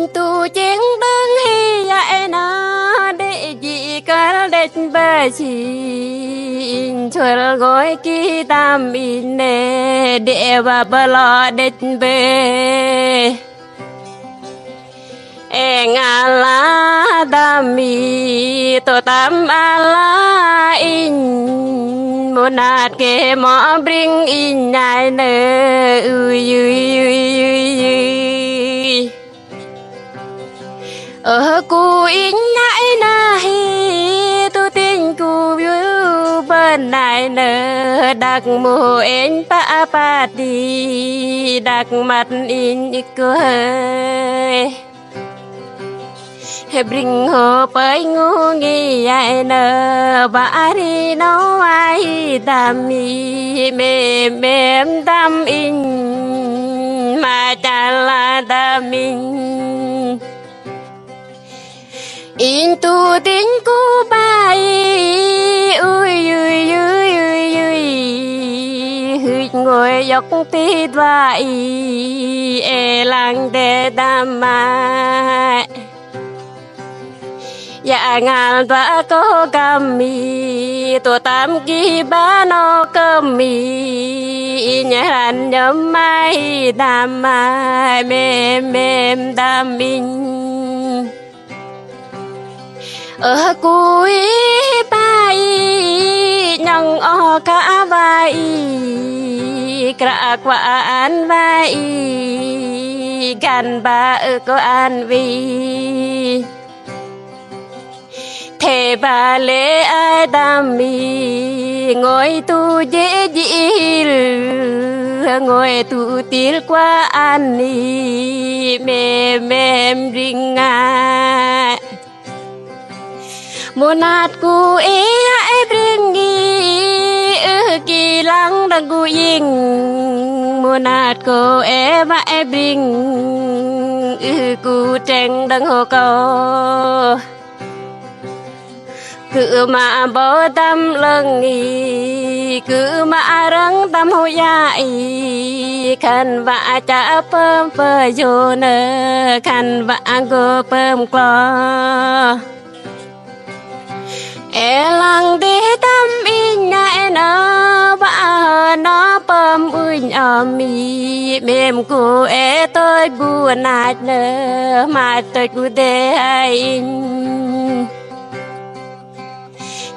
in tu chiến đăng hi dạy na để gì cả để bê chi in chơi gói ki tam in nè để bà bà lo để bê eng ala dami to tam ala in monat ke mo bring in nai ne ui ui ui ui cu in nai na hi tu tin cu yu bên nai ne đặc mô en pa pa đi đặc mặt in cô hơi bring ho pai ngu ngi ai nơ ba ri no ai tam mi mem tam in ma cha la tam in tu tin cu bai ui ui ui ui ui ngồi dọc ti vai e lang de tam mai dạ ngàn và có kami tổ tam ki ba no kami nhà hành nhóm mai đam mai mem đam minh ở cuối bay nhung o cả bay cả quả an bay gan ba ở có an vi thế bà lễ ai đam mi ngồi tu dễ dĩ ngồi tu tiếc qua an ni mem ring à monat ku e ai bringi kỳ lăng đang ku ying monat ko e ma e bring ku treng đang hồ co cứ mà bỏ tâm lưng ý cứ mà răng tâm hồ dại khăn vạ chả bơm phơi vô nơ khăn vạ gô bơm clo e lăng đế tâm in nhại nó vạ nó bơm ui mi mềm cô e tôi buồn nạt nơ mà tôi cứ đế in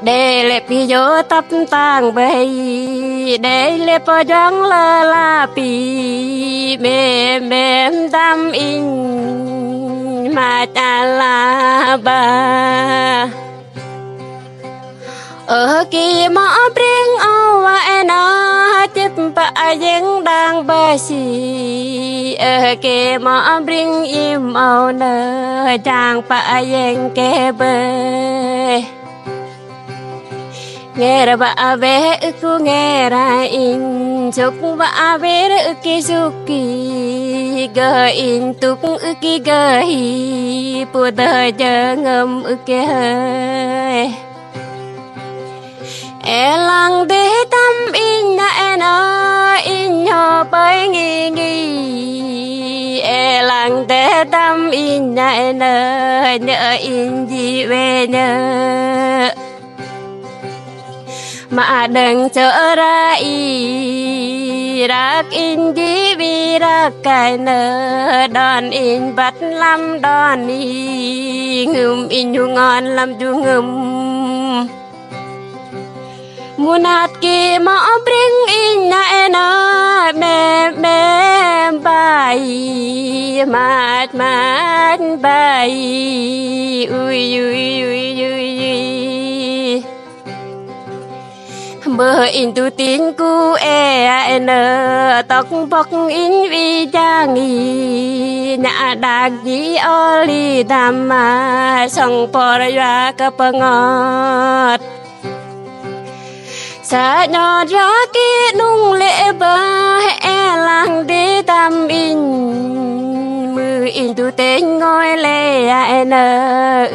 để lệ pi vô tập tang bay để lệ po doang la pi mem tam in ma cha la ba ở kia mõ bring ô wa na chip pa yang đang ba si ở kia mõ bring im ô nơ chang pa yang ke bê nghe ra ba ve ku nghe ra in chúc ba ve ki suki ga in tuk ki ga hi pu da ja ngam ke hai e lang de tam in na na in ho pai ngi ngi e lang de tam in na na nhớ in ji ve nhớ mà đừng trở ra y rác in dĩ vi rác cái nơ đòn in bắt lắm đòn y ngùm in chu ngon lắm chu ngùm muốn hạt kia mõ bring in nại nó mềm bay mát bay ui ui ui ui ui bờ in tu tin cu e n tóc bọc in vi cha nghi nhã đạc di oli đam ma song por ya cấp ngọt sa nhọt ra kia nung lệ bờ e lang đi tam in mưa in tu tên ngôi lệ n ơi